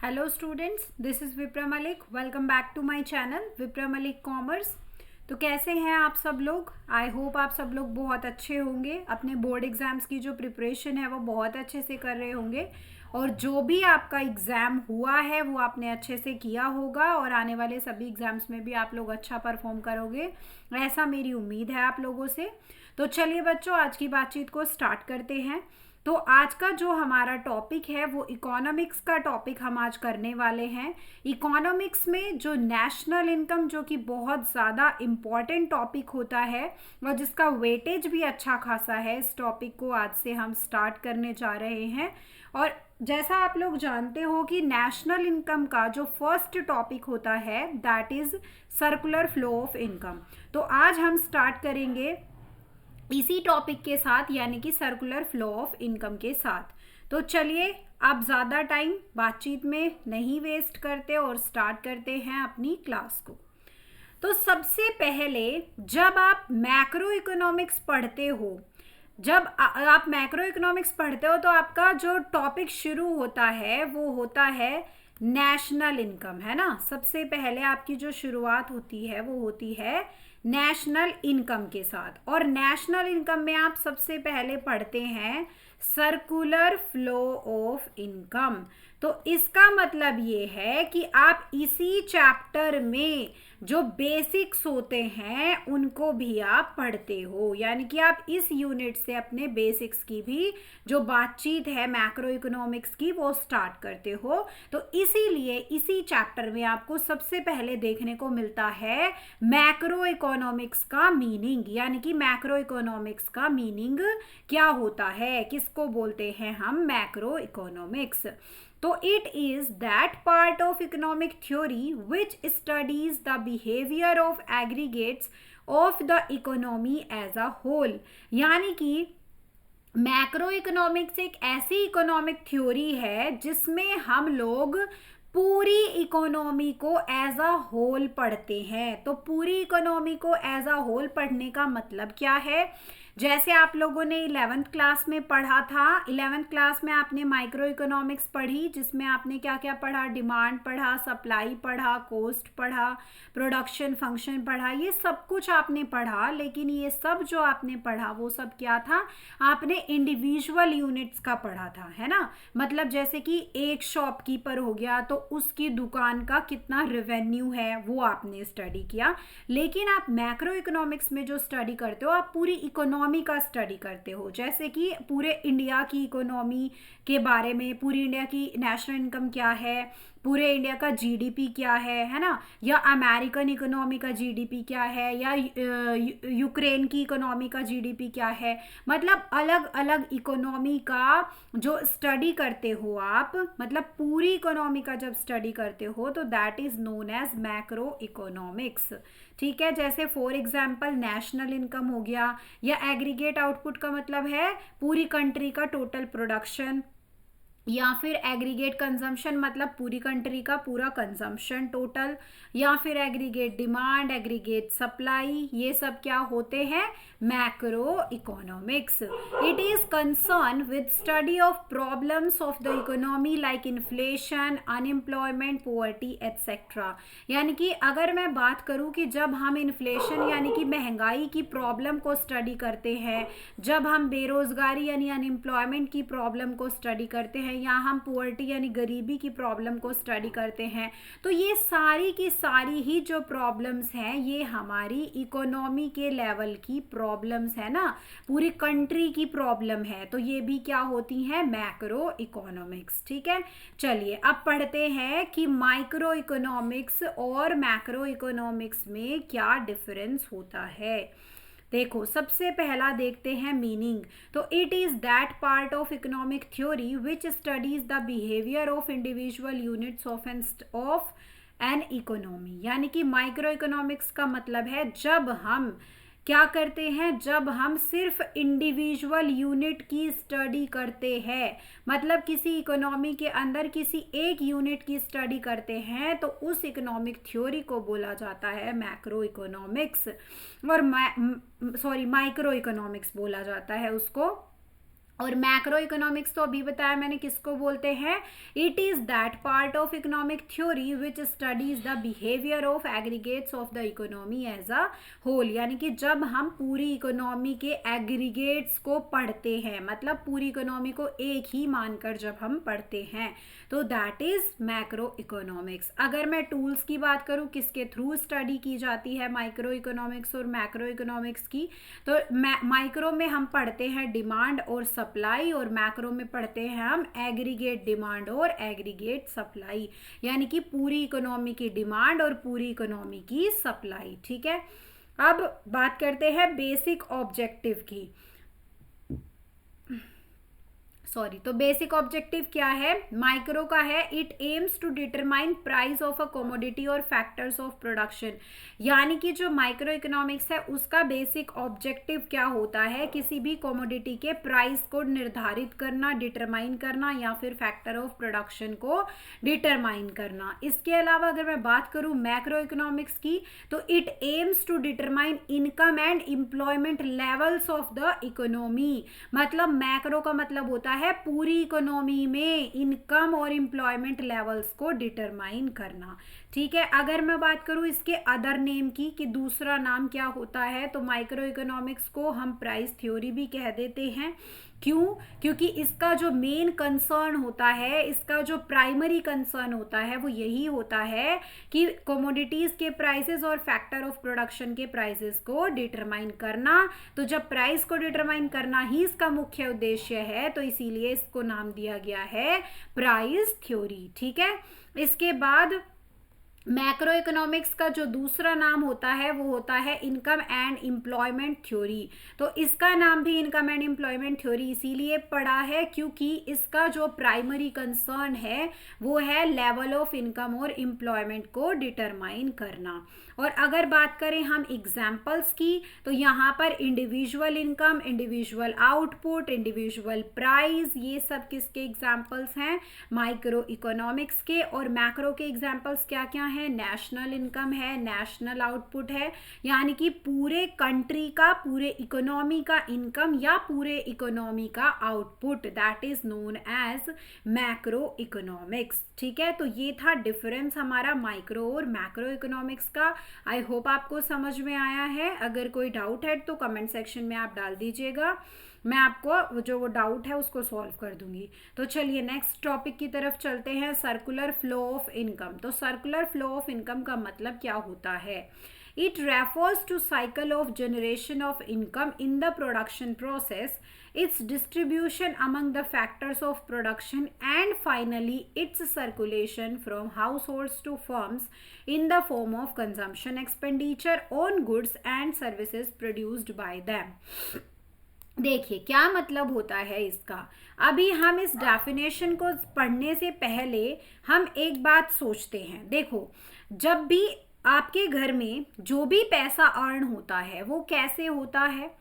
Hello students, this is Vipra Malik. Welcome back to my channel Vipra Malik commerce. तो कैसे हैं आप सब लोग? आई होप आप सब लोग बहुत अच्छे होंगे। अपने बोर्ड एग्ज़ाम्स की जो प्रिपरेशन है वो बहुत अच्छे से कर रहे होंगे और जो भी आपका एग्ज़ाम हुआ है वो आपने अच्छे से किया होगा और आने वाले सभी एग्ज़ाम्स में भी आप लोग अच्छा परफॉर्म करोगे, ऐसा मेरी उम्मीद है आप लोगों से। तो चलिए बच्चों, आज की बातचीत को स्टार्ट करते हैं। तो आज का जो हमारा टॉपिक है वो इकोनॉमिक्स का टॉपिक हम आज करने वाले हैं। इकोनॉमिक्स में जो नेशनल इनकम, जो कि बहुत ज़्यादा इम्पॉर्टेंट टॉपिक होता है और जिसका वेटेज भी अच्छा खासा है, इस टॉपिक को आज से हम स्टार्ट करने जा रहे हैं। और जैसा आप लोग जानते हो कि नेशनल इनकम का जो फर्स्ट टॉपिक होता है that is circular flow of income. तो आज हम स्टार्ट करेंगे इसी टॉपिक के साथ, यानी कि सर्कुलर फ्लो ऑफ इनकम के साथ। तो चलिए अब ज़्यादा टाइम बातचीत में नहीं वेस्ट करते और स्टार्ट करते हैं अपनी क्लास को। तो सबसे पहले जब आप मैक्रो इकोनॉमिक्स पढ़ते हो, आप मैक्रो इकोनॉमिक्स पढ़ते हो तो आपका जो टॉपिक शुरू होता है वो होता है नेशनल इनकम, है ना। सबसे पहले आपकी जो शुरुआत होती है वो होती है नेशनल इनकम के साथ। और नेशनल इनकम में आप सबसे पहले पढ़ते हैं सर्कुलर फ्लो ऑफ इनकम। तो इसका मतलब ये है कि आप इसी चैप्टर में जो बेसिक्स होते हैं उनको भी आप पढ़ते हो, यानी कि आप इस यूनिट से अपने बेसिक्स की भी जो बातचीत है मैक्रो इकोनॉमिक्स की वो स्टार्ट करते हो। तो इसीलिए इसी चैप्टर में आपको सबसे पहले देखने को मिलता है मैक्रो इकोनॉमिक्स का मीनिंग, यानी कि मैक्रो इकोनॉमिक्स का मीनिंग क्या होता है, किसको बोलते हैं हम मैक्रो इकोनॉमिक्स। तो it is that part of economic theory which studies the behaviour of aggregates of the economy as a whole. यानी कि मैक्रो इकोनॉमिक्स एक ऐसी इकोनॉमिक थ्योरी है जिसमें हम लोग पूरी इकोनॉमी को एज अ होल पढ़ते हैं। तो पूरी इकोनॉमी को एज अ होल पढ़ने का मतलब क्या है? जैसे आप लोगों ने 11th क्लास में पढ़ा था, 11th क्लास में आपने माइक्रो इकोनॉमिक्स पढ़ी, जिसमें आपने क्या क्या पढ़ा? डिमांड पढ़ा, सप्लाई पढ़ा, कॉस्ट पढ़ा, प्रोडक्शन फंक्शन पढ़ा, ये सब कुछ आपने पढ़ा। लेकिन ये सब जो आपने पढ़ा वो सब क्या था? आपने इंडिविजुअल यूनिट्स का पढ़ा था, है ना। मतलब जैसे कि एक शॉपकीपर हो गया तो उसकी दुकान का कितना रेवेन्यू है वो आपने स्टडी किया। लेकिन आप मैक्रो इकोनॉमिक्स में जो स्टडी करते हो आप पूरी इकोनॉमी का स्टडी करते हो, जैसे कि पूरे इंडिया की इकोनॉमी के बारे में, पूरी इंडिया की नेशनल इनकम क्या है, पूरे इंडिया का जीडीपी क्या है ना, या अमेरिकन इकोनॉमी का जीडीपी क्या है, या यूक्रेन की इकोनॉमी का जीडीपी क्या है। मतलब अलग अलग इकोनॉमी का जो स्टडी करते हो आप, मतलब पूरी इकोनॉमी का जब स्टडी करते हो तो that is known as macro economics. ठीक है, जैसे फॉर एग्जाम्पल नेशनल इनकम हो गया, या एग्रीगेट आउटपुट का मतलब है पूरी कंट्री का टोटल प्रोडक्शन, या फिर एग्रीगेट कंजम्पशन मतलब पूरी कंट्री का पूरा कंजम्पशन टोटल, या फिर एग्रीगेट डिमांड, एग्रीगेट सप्लाई, ये सब क्या होते हैं? Macro economics. It is concern with study of problems of the economy like inflation, unemployment, poverty etcetera. यानी कि अगर मैं बात करूं कि जब हम इन्फ्लेशन यानी कि महंगाई की प्रॉब्लम को स्टडी करते हैं, जब हम बेरोजगारी यानी अनएम्प्लॉयमेंट की प्रॉब्लम को स्टडी करते हैं, या हम पुअर्टी यानी गरीबी की प्रॉब्लम को स्टडी करते हैं, तो ये सारी की सारी ही जो प्रॉब्लम्स हैं ये हमारी इकोनॉमी के लेवल की प्रॉब्लम्स है ना, पूरी कंट्री की प्रॉब्लम है। तो ये भी क्या होती हैं? Macro economics. ठीक है, चलिए अब पढ़ते हैं कि माइक्रो इकोनॉमिक्स और मैक्रो इकोनॉमिक्स में क्या डिफरेंस होता है। देखो, सबसे पहला देखते हैं मीनिंग। तो it is that part of economic theory which studies the behaviour of individual units of an economy. यानी कि माइक्रो इकोनॉमिक्स का मतलब है जब हम क्या करते हैं? जब हम सिर्फ इंडिविजुअल यूनिट की स्टडी करते हैं, मतलब किसी इकोनॉमी के अंदर किसी एक यूनिट की स्टडी करते हैं, तो उस इकोनॉमिक थ्योरी को बोला जाता है मैक्रो इकोनॉमिक्स, और माइक्रो इकोनॉमिक्स बोला जाता है उसको। और मैक्रो इकोनॉमिक्स तो अभी बताया मैंने किसको बोलते हैं, it is that part of economic theory which studies the behaviour of aggregates of the economy as a whole. यानी कि जब हम पूरी इकोनॉमी के एग्रीगेट्स को पढ़ते हैं, मतलब पूरी इकोनॉमी को एक ही मानकर जब हम पढ़ते हैं, तो दैट इज मैक्रो इकोनॉमिक्स। अगर मैं टूल्स की बात करूं किसके थ्रू स्टडी की जाती है माइक्रो इकोनॉमिक्स और मैक्रो इकोनॉमिक्स की, तो माइक्रो में हम पढ़ते हैं डिमांड और सप्लाई, और मैक्रो में पढ़ते हैं हम एग्रीगेट डिमांड और एग्रीगेट सप्लाई, यानी कि पूरी इकोनॉमी की डिमांड और पूरी इकोनॉमी की सप्लाई। ठीक है, अब बात करते हैं बेसिक ऑब्जेक्टिव की। तो बेसिक ऑब्जेक्टिव क्या है माइक्रो का है, it aims to determine price of a commodity और फैक्टर्स ऑफ प्रोडक्शन। यानी कि जो माइक्रो इकोनॉमिक्स है उसका बेसिक ऑब्जेक्टिव क्या होता है, किसी भी कमोडिटी के प्राइस को निर्धारित करना, डिटरमाइन करना, या फिर फैक्टर ऑफ प्रोडक्शन को डिटरमाइन करना। इसके अलावा अगर मैं बात करूं मैक्रो इकोनॉमिक्स की, तो it aims to determine income and employment levels of the economy. मतलब मैक्रो का मतलब होता है पूरी इकोनॉमी में इनकम और एम्प्लॉयमेंट लेवल्स को डिटरमाइन करना। ठीक है, अगर मैं बात करूं इसके अदर नेम की कि दूसरा नाम क्या होता है, तो माइक्रो इकोनॉमिक्स को हम प्राइस थ्योरी भी कह देते हैं। क्यों? क्योंकि इसका जो मेन कंसर्न होता है, इसका जो प्राइमरी कंसर्न होता है वो यही होता है कि कमोडिटीज के प्राइसेस और फैक्टर ऑफ प्रोडक्शन के प्राइसेस को डिटरमाइन करना। तो जब प्राइस को डिटरमाइन करना ही इसका मुख्य उद्देश्य है, तो इसीलिए इसको नाम दिया गया है प्राइस थ्योरी। ठीक है, इसके बाद मैक्रो इकोनॉमिक्स का जो दूसरा नाम होता है वो होता है इनकम एंड एम्प्लॉयमेंट थ्योरी। तो इसका नाम भी इनकम एंड एम्प्लॉयमेंट थ्योरी इसीलिए पड़ा है क्योंकि इसका जो प्राइमरी कंसर्न है वो है लेवल ऑफ इनकम और एम्प्लॉयमेंट को डिटरमाइन करना। और अगर बात करें हम एग्जाम्पल्स की, तो यहाँ पर individual income, individual output, individual price, ये सब किसके एग्जाम्पल्स हैं माइक्रो इकोनॉमिक्स के। और मैक्रो के एग्जाम्पल्स क्या क्या हैं, नेशनल इनकम है, नेशनल आउटपुट है, यानी कि पूरे कंट्री का, पूरे इकोनॉमी का इनकम या पूरे इकोनॉमी का output, that is known as macro economics. ठीक है, तो ये था डिफरेंस हमारा माइक्रो और मैक्रो इकोनॉमिक्स का। आई होप आपको समझ में आया है। अगर कोई डाउट है तो कमेंट सेक्शन में आप डाल दीजिएगा, मैं आपको जो वो डाउट है उसको सॉल्व कर दूंगी। तो चलिए नेक्स्ट टॉपिक की तरफ चलते हैं, सर्कुलर फ्लो ऑफ इनकम। तो सर्कुलर फ्लो ऑफ इनकम का मतलब क्या होता है, it refers to cycle of generation of income in the production process, its distribution among the factors of production, and finally its circulation from households to firms in the form of consumption expenditure on goods and services produced by them। देखिए क्या मतलब होता है इसका। अभी हम इस definition को पढ़ने से पहले हम एक बात सोचते हैं। देखो, जब भी आपके घर में जो भी पैसा अर्न होता है वो कैसे होता है,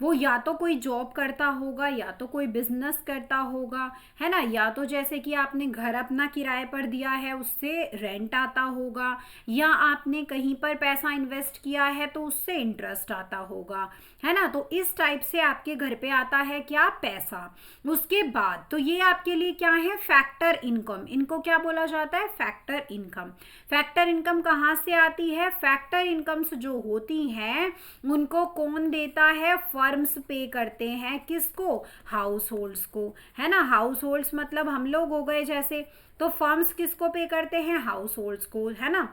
वो या तो कोई जॉब करता होगा, या तो कोई बिजनेस करता होगा, है ना, या तो जैसे कि आपने घर अपना किराए पर दिया है उससे रेंट आता होगा, या आपने कहीं पर पैसा इन्वेस्ट किया है तो उससे इंटरेस्ट आता होगा, है ना। तो इस टाइप से आपके घर पे आता है क्या, पैसा। उसके बाद तो ये आपके लिए क्या है, फैक्टर इनकम। इनको क्या बोला जाता है, फैक्टर इनकम। फैक्टर इनकम कहाँ से आती है, फैक्टर इनकम्स जो होती हैं उनको कौन देता है, फर्म्स पे करते हैं, किसको, हाउस होल्ड्स को, है ना। हाउस होल्ड्स मतलब हम लोग हो गए जैसे, तो फर्म्स किसको पे करते हैं, हाउस होल्ड्स को, है ना।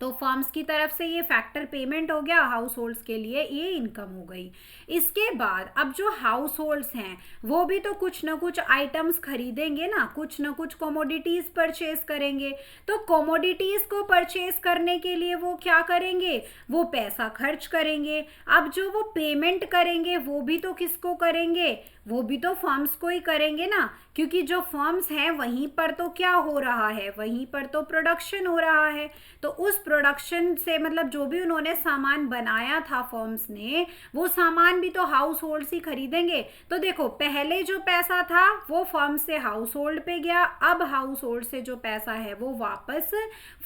तो फर्म्स की तरफ से ये फैक्टर पेमेंट हो गया, हाउस होल्ड्स के लिए ये इनकम हो गई। इसके बाद अब जो हाउस होल्ड्स हैं वो भी तो कुछ ना कुछ आइटम्स खरीदेंगे ना, कुछ ना कुछ कमोडिटीज परचेज करेंगे। तो कमोडिटीज को परचेज करने के लिए वो क्या करेंगे, वो पैसा खर्च करेंगे। अब जो वो पेमेंट करेंगे वो भी तो किसको करेंगे, वो भी तो फर्म्स को ही करेंगे ना, क्योंकि जो फर्म्स हैं वहीं पर तो क्या हो रहा है, वहीं पर तो प्रोडक्शन हो रहा है। तो उस प्रोडक्शन से मतलब जो भी उन्होंने सामान बनाया था फर्म्स ने, वो सामान भी तो हाउस होल्ड ही खरीदेंगे। तो देखो पहले जो पैसा था वो फर्म से हाउस होल्ड पे गया, अब हाउस होल्ड से जो पैसा है वो वापस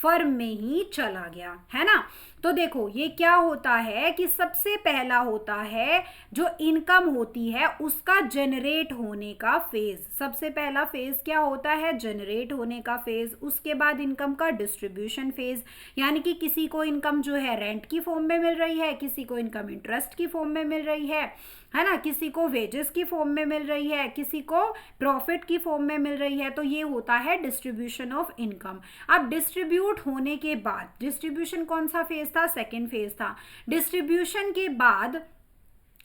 फर्म में ही चला गया, है ना। तो देखो ये क्या होता है कि सबसे पहला होता है जो इनकम होती है उसका जनरेट होने का फेज। सबसे पहला फेज क्या होता है, जनरेट होने का फेज। उसके बाद इनकम का डिस्ट्रीब्यूशन फेज, यानी कि किसी को इनकम जो है रेंट की फॉर्म में मिल रही है, किसी को इनकम इंटरेस्ट की फॉर्म में मिल रही है ना, किसी को वेजेस की फॉर्म में मिल रही है, किसी को प्रॉफिट की फॉर्म में मिल रही है। तो ये होता है डिस्ट्रीब्यूशन ऑफ इनकम। अब डिस्ट्रीब्यूट होने के बाद, डिस्ट्रीब्यूशन कौन सा फेज था, सेकेंड फेज था। डिस्ट्रीब्यूशन के बाद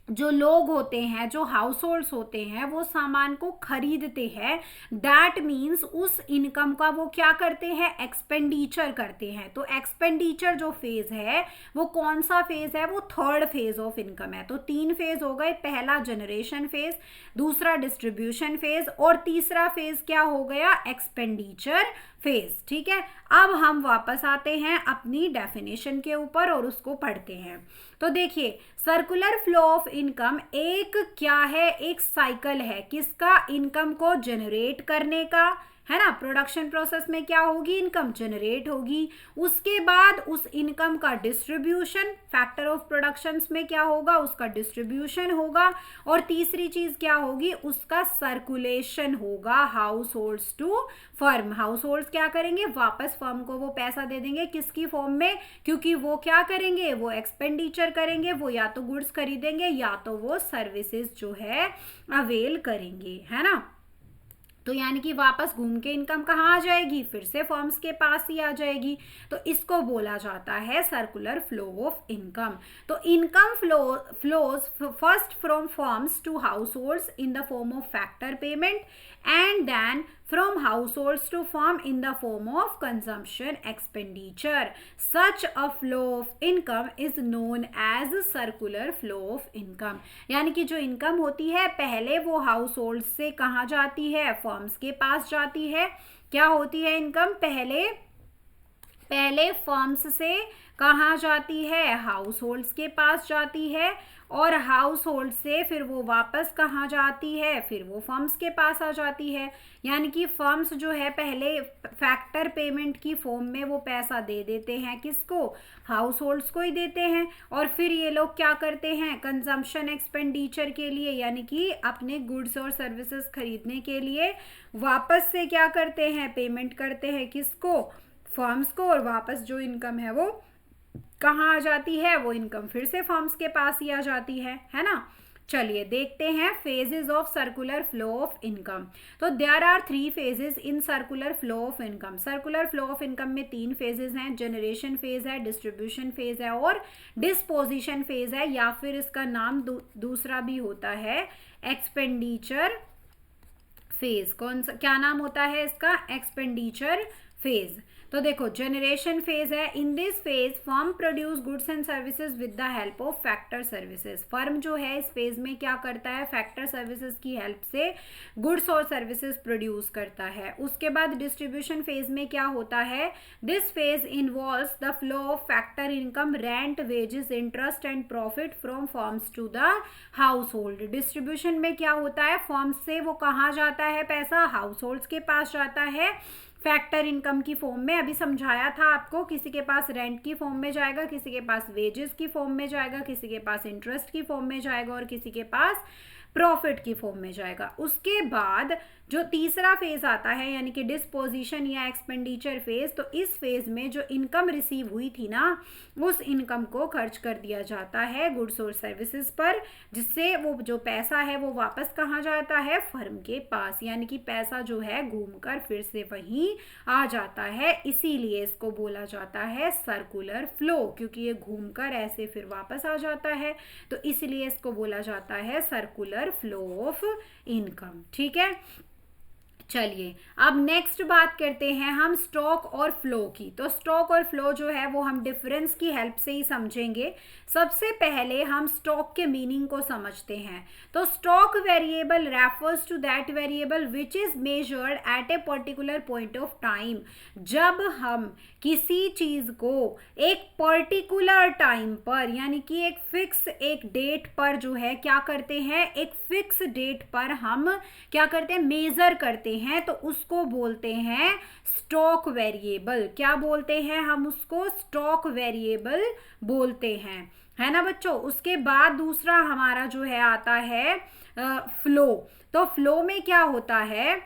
जो लोग होते हैं, जो हाउस होल्ड्स होते हैं, वो सामान को खरीदते हैं। दैट मीन्स उस इनकम का वो क्या करते हैं, एक्सपेंडिचर करते हैं। तो एक्सपेंडिचर जो फेज है वो कौन सा फेज है, वो थर्ड फेज ऑफ इनकम है। तो 3 फेज हो गए, पहला जनरेशन फेज, दूसरा डिस्ट्रीब्यूशन फेज और तीसरा फेज क्या हो गया, एक्सपेंडिचर फेज। ठीक है, अब हम वापस आते हैं अपनी डेफिनेशन के ऊपर और उसको पढ़ते हैं। तो देखिए सर्कुलर फ्लो ऑफ इनकम एक क्या है, एक साइकिल है, किसका, इनकम को जनरेट करने का, है ना। प्रोडक्शन प्रोसेस में क्या होगी, इनकम जनरेट होगी। उसके बाद उस इनकम का डिस्ट्रीब्यूशन, फैक्टर ऑफ प्रोडक्शंस में क्या होगा, उसका डिस्ट्रीब्यूशन होगा। और तीसरी चीज क्या होगी, उसका सर्कुलेशन होगा households to firm. Households क्या करेंगे, वापस फर्म को वो पैसा दे देंगे, किसकी फॉर्म में, क्योंकि वो क्या करेंगे, वो एक्सपेंडिचर करेंगे, वो या तो गुड्स खरीदेंगे या तो वो सर्विसेज जो है अवेल करेंगे, है ना। तो यानी कि वापस घूम के इनकम कहाँ आ जाएगी, फिर से फर्म्स के पास ही आ जाएगी। तो इसको बोला जाता है सर्कुलर फ्लो ऑफ इनकम। तो income flows first from firms to households in the form of factor payment and then from households to firm in the form of consumption expenditure. Such a flow of income is known as circular flow of income. यानी कि जो income होती है पहले वो house hold से कहाँ जाती है, फर्म्स के पास जाती है। क्या होती है इनकम, पहले फर्म्स से कहाँ जाती है, हाउस होल्ड्स के पास जाती है, और हाउस होल्ड से फिर वो वापस कहाँ जाती है, फिर वो फर्म्स के पास आ जाती है। यानी कि फर्म्स जो है पहले फैक्टर पेमेंट की फॉर्म में वो पैसा दे देते हैं, किसको, हाउस होल्ड्स को ही देते हैं। और फिर ये लोग क्या करते हैं, कंजम्पशन एक्सपेंडिचर के लिए, यानी कि अपने गुड्स और सर्विसेज खरीदने के लिए वापस से क्या करते हैं, पेमेंट करते हैं, किसको, फर्म्स को। और वापस जो इनकम है वो कहाँ आ जाती है, वो इनकम फिर से फर्म्स के पास ही आ जाती है ना। चलिए देखते हैं phases of circular flow of income. तो there are 3 phases in circular flow of income. Circular flow of income में 3 फेजेस हैं, जनरेशन फेज है, डिस्ट्रीब्यूशन फेज है और डिस्पोजिशन फेज है, या फिर इसका नाम दूसरा भी होता है एक्सपेंडिचर फेज। कौन सा, क्या नाम होता है इसका, एक्सपेंडिचर फेज। तो देखो जनरेशन फेज है, in this phase firm produce goods and services with the help of factor services. Firm जो है इस फेज में क्या करता है, फैक्टर सर्विसेज की हेल्प से गुड्स और सर्विसेज प्रोड्यूस करता है। उसके बाद डिस्ट्रीब्यूशन फेज में क्या होता है, this phase involves the flow of factor income, rent, wages, interest and profit from firms to the household. Distribution में क्या होता है, फर्म्स से वो कहाँ जाता है पैसा, हाउस होल्ड्स के पास जाता है फैक्टर इनकम की फॉर्म में। अभी समझाया था आपको, किसी के पास रेंट की फॉर्म में जाएगा, किसी के पास वेजेस की फॉर्म में जाएगा, किसी के पास इंटरेस्ट की फॉर्म में जाएगा और किसी के पास प्रॉफिट की फॉर्म में जाएगा। उसके बाद जो तीसरा फेज आता है यानी कि डिस्पोजिशन या एक्सपेंडिचर फेज, तो इस फेज में जो इनकम रिसीव हुई थी ना, उस इनकम को खर्च कर दिया जाता है गुड्स और सर्विसेज पर, जिससे वो जो पैसा है वो वापस कहाँ जाता है, फर्म के पास। यानी कि पैसा जो है घूमकर फिर से वहीं आ जाता है, इसीलिए इसको बोला जाता है सर्कुलर फ्लो, क्योंकि ये घूमकर ऐसे फिर वापस आ जाता है, तो इसलिए इसको बोला जाता है सर्कुलर फ्लो ऑफ इनकम। ठीक है, चलिए अब नेक्स्ट बात करते हैं हम स्टॉक और फ्लो की। तो स्टॉक और फ्लो जो है वो हम डिफरेंस की हेल्प से ही समझेंगे। सबसे पहले हम स्टॉक के मीनिंग को समझते हैं। तो stock variable refers to that variable which is measured at a particular point of time. जब हम किसी चीज को एक पर्टिकुलर टाइम पर यानी कि एक फिक्स एक डेट पर जो है क्या करते हैं, एक फिक्स डेट पर हम क्या करते हैं, मेजर करते हैं, तो उसको बोलते हैं स्टॉक वेरिएबल। क्या बोलते हैं हम उसको? स्टॉक वेरिएबल बोलते हैं, है ना बच्चों। उसके बाद दूसरा हमारा जो है आता है फ्लो। तो फ्लो में क्या होता है,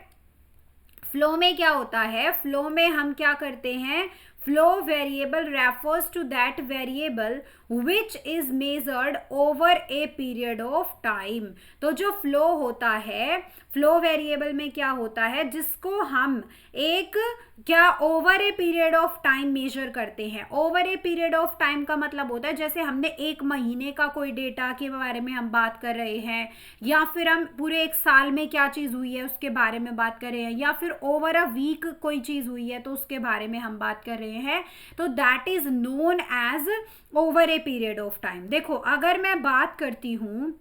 फ्लो में क्या होता है, फ्लो में हम क्या करते हैं, flow variable refers to that variable which is measured over a period of time. तो जो फ्लो होता है, फ्लो वेरिएबल में क्या होता है, जिसको हम एक क्या over a period of time measure करते हैं। Over a period of time का मतलब होता है जैसे हमने एक महीने का कोई डेटा के बारे में हम बात कर रहे हैं, या फिर हम पूरे एक साल में क्या चीज़ हुई है उसके बारे में बात कर रहे हैं, या फिर ओवर अ वीक कोई चीज़ हुई है तो उसके बारे में हम बात कर रहे हैं। तो that is known as over a period of time. देखो अगर मैं बात करती हूँ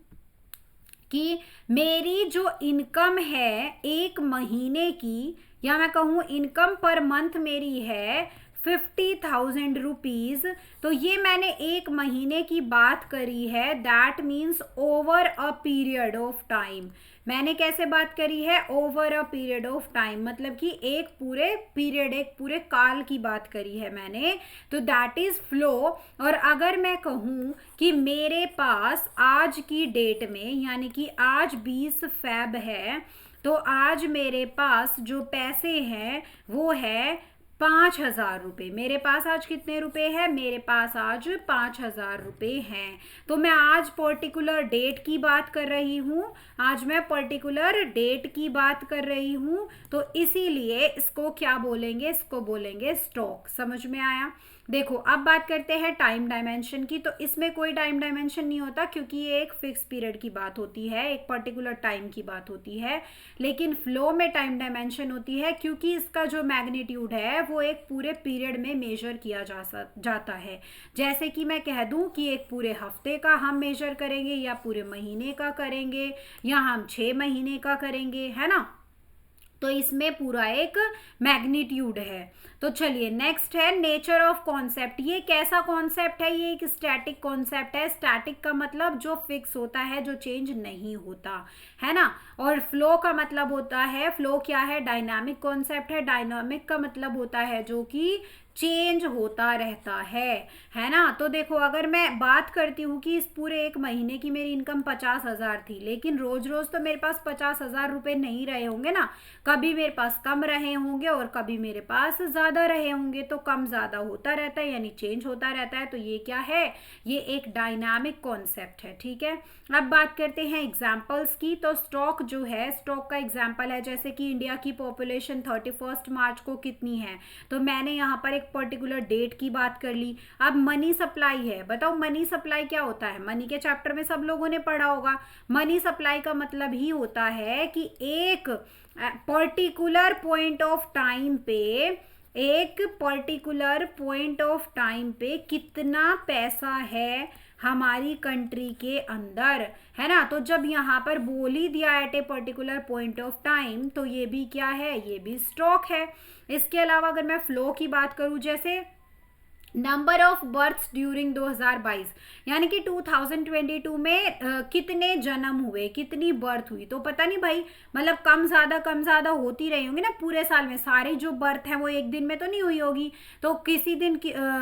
कि मेरी जो इनकम है एक महीने की, या मैं कहूँ इनकम पर मंथ मेरी है 50,000 रुपीज, तो ये मैंने एक महीने की बात करी है। That means over a period of time. मैंने कैसे बात करी है? Over a period of time, मतलब कि एक पूरे पीरियड, एक पूरे काल की बात करी है मैंने। तो दैट इज फ्लो। और अगर मैं कहूँ कि मेरे पास आज की डेट में, यानी कि आज 20 फ़रवरी है, तो आज मेरे पास जो पैसे हैं वो है 5,000 रुपये। मेरे पास आज कितने रुपए हैं? मेरे पास आज 5,000 रुपये हैं। तो मैं आज पर्टिकुलर डेट की बात कर रही हूँ, आज मैं पर्टिकुलर डेट की बात कर रही हूँ, तो इसीलिए इसको क्या बोलेंगे? इसको बोलेंगे स्टॉक। समझ में आया? देखो अब बात करते हैं टाइम डायमेंशन की। तो इसमें कोई टाइम डायमेंशन नहीं होता क्योंकि ये एक फिक्स पीरियड की बात होती है, एक पर्टिकुलर टाइम की बात होती है। लेकिन फ्लो में टाइम डायमेंशन होती है क्योंकि इसका जो मैग्नीट्यूड है वो एक पूरे पीरियड में मेजर किया जाता है। जैसे कि मैं कह दूं कि एक पूरे हफ्ते का हम मेजर करेंगे, या पूरे महीने का करेंगे, या हम 6 महीने का करेंगे, है ना। तो इसमें पूरा एक मैग्नीट्यूड है। तो चलिए नेक्स्ट है नेचर ऑफ कॉन्सेप्ट। ये कैसा कॉन्सेप्ट है? ये एक स्टैटिक कॉन्सेप्ट है। स्टैटिक का मतलब जो फिक्स होता है, जो चेंज नहीं होता, है ना। और फ्लो का मतलब होता है, फ्लो क्या है? डायनामिक कॉन्सेप्ट है। डायनामिक का मतलब होता है जो कि चेंज होता रहता है ना। तो देखो अगर मैं बात करती हूँ कि इस पूरे एक महीने की मेरी इनकम 50,000 थी, लेकिन रोज रोज तो मेरे पास 50,000 रुपये नहीं रहे होंगे ना। कभी मेरे पास कम रहे होंगे और कभी मेरे पास ज़्यादा रहे होंगे। तो कम ज़्यादा होता रहता है, यानी चेंज होता रहता है। तो ये क्या है? ये एक डायनामिक कॉन्सेप्ट है, ठीक है। अब बात करते हैं एग्जाम्पल्स की। तो स्टॉक जो है, स्टॉक का एग्जाम्पल है जैसे कि इंडिया की पॉपुलेशन 31 मार्च को कितनी है, तो मैंने यहाँ पर एक पर्टिकुलर डेट की बात कर ली। अब मनी सप्लाई है, बताओ मनी सप्लाई क्या होता है? मनी के चैप्टर में सब लोगों ने पढ़ा होगा। मनी सप्लाई का मतलब ही होता है कि एक पर्टिकुलर पॉइंट ऑफ टाइम पे, एक पर्टिकुलर पॉइंट ऑफ टाइम पे कितना पैसा है हमारी कंट्री के अंदर, है ना। तो जब यहाँ पर बोल ही दिया at a particular point of time, तो ये भी क्या है? ये भी स्टॉक है। इसके अलावा अगर मैं फ्लो की बात करूँ, जैसे नंबर ऑफ बर्थ्स ड्यूरिंग 2022, यानी कि 2022 में कितने जन्म हुए, कितनी बर्थ हुई। तो पता नहीं भाई, मतलब कम ज़्यादा होती रही होंगी ना पूरे साल में। सारी जो बर्थ है वो एक दिन में तो नहीं हुई होगी। तो किसी दिन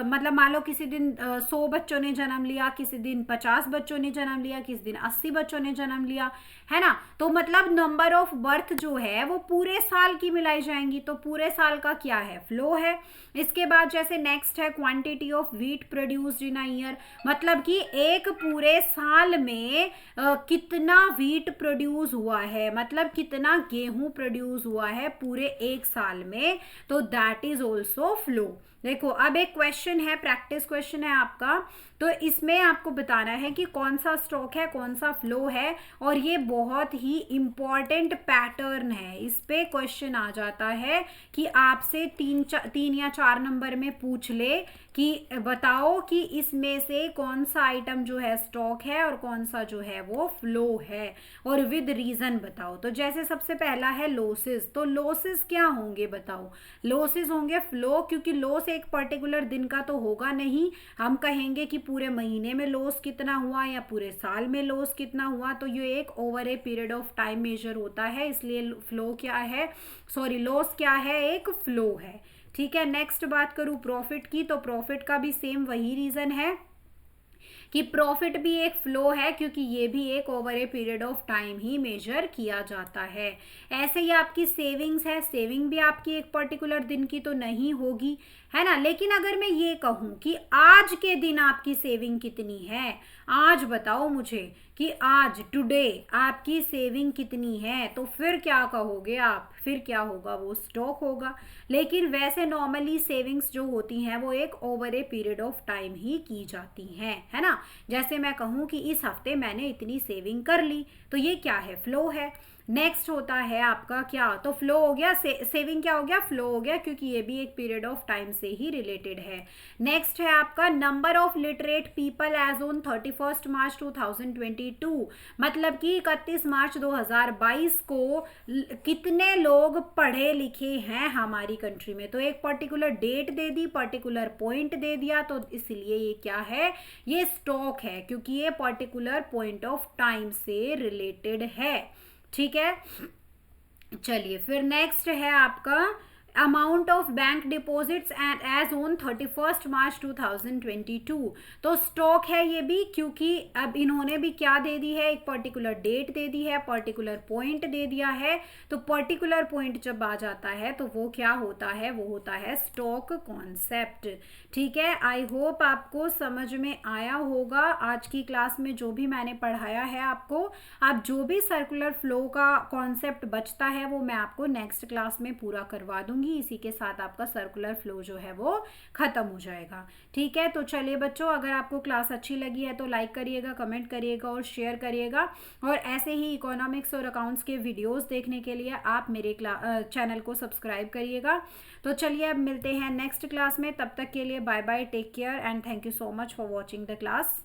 मतलब मान लो किसी दिन 100 बच्चों ने जन्म लिया, किसी दिन 50 बच्चों ने जन्म लिया, किसी दिन 80 बच्चों ने जन्म लिया, है ना। तो मतलब नंबर ऑफ बर्थ जो है वो पूरे साल की मिलाई जाएंगी। तो पूरे साल का क्या है? फ्लो है। इसके बाद जैसे नेक्स्ट है quantity of wheat produced in a year, मतलब कि एक पूरे साल में कितना व्हीट प्रोड्यूस हुआ है, मतलब कितना गेहूं प्रोड्यूस हुआ है पूरे एक साल में, तो दैट इज ऑल्सो फ्लो। देखो अब एक क्वेश्चन है, प्रैक्टिस क्वेश्चन है आपका, तो इसमें आपको बताना है कि कौन सा स्टॉक है, कौन सा फ्लो है, और ये बहुत ही इंपॉर्टेंट पैटर्न है। इस पे क्वेश्चन आ जाता है कि आपसे 3 या 4 नंबर में पूछ ले कि बताओ कि इसमें से कौन सा आइटम जो है स्टॉक है और कौन सा जो है वो फ्लो है, और विद रीजन बताओ। तो जैसे सबसे पहला है लॉसेस, तो लॉसेस क्या होंगे बताओ। लॉसेस होंगे फ्लो, क्योंकि लॉस एक पर्टिकुलर दिन का तो होगा नहीं, हम कहेंगे कि पूरे महीने में लॉस कितना हुआ या पूरे साल में लॉस कितना हुआ, तो ये एक over a period of time measure होता है, इसलिए फ्लो क्या है, सॉरी लॉस क्या है, एक फ्लो है। ठीक है, नेक्स्ट बात करूं प्रॉफिट की, तो प्रॉफिट का भी सेम वही रीजन है कि प्रॉफिट भी एक फ्लो है, क्योंकि ये भी एक over a period of time ही मेजर किया जाता है। ऐसे ही आपकी सेविंग्स है, सेविंग भी आपकी एक पर्टिकुलर दिन की तो नहीं होगी, है ना। लेकिन अगर मैं ये कहूं कि आज के दिन आपकी सेविंग कितनी है, आज बताओ मुझे कि आज टुडे आपकी सेविंग कितनी है, तो फिर क्या कहोगे आप, फिर क्या होगा, वो स्टॉक होगा। लेकिन वैसे नॉर्मली सेविंग्स जो होती हैं वो एक over a period of time ही की जाती हैं, है ना। जैसे मैं कहूँ कि इस हफ्ते मैंने इतनी सेविंग कर ली, तो ये क्या है, फ्लो है। नेक्स्ट होता है आपका क्या, तो फ्लो हो गया, सेविंग क्या हो गया, फ्लो हो गया, क्योंकि ये भी एक पीरियड ऑफ टाइम से ही रिलेटेड है। नेक्स्ट है आपका number of literate people as on 31 March 2022, मतलब कि 31 मार्च 2022 को कितने लोग पढ़े लिखे हैं हमारी कंट्री में। तो एक पर्टिकुलर डेट दे दी, पर्टिकुलर पॉइंट दे दिया, तो इसलिए ये क्या है, ये स्टॉक है, क्योंकि ये पर्टिकुलर पॉइंट ऑफ टाइम से रिलेटेड है। ठीक है, चलिए फिर नेक्स्ट है आपका amount of bank deposits and as on 31 March 2022, तो स्टॉक है ये भी, क्योंकि अब इन्होंने भी क्या दे दी है, एक पर्टिकुलर डेट दे दी है, पर्टिकुलर पॉइंट दे दिया है, तो पर्टिकुलर पॉइंट जब आ जाता है तो वो क्या होता है, वो होता है स्टॉक कॉन्सेप्ट। ठीक है, आई होप आपको समझ में आया होगा आज की क्लास में जो भी मैंने पढ़ाया है आपको। आप जो भी सर्कुलर फ्लो का कॉन्सेप्ट बचता है वो मैं आपको नेक्स्ट क्लास में पूरा करवा दूंगी, इसी के साथ आपका सर्कुलर फ्लो जो है वो खत्म हो जाएगा। ठीक है, तो चलिए बच्चों, अगर आपको क्लास अच्छी लगी है तो लाइक करिएगा, कमेंट करिएगा और शेयर करिएगा, और ऐसे ही इकोनॉमिक्स और अकाउंट्स के वीडियोस देखने के लिए आप मेरे चैनल को सब्सक्राइब करिएगा। तो चलिए अब मिलते हैं नेक्स्ट क्लास में, तब तक के लिए bye bye, take care and thank you so much for watching the class.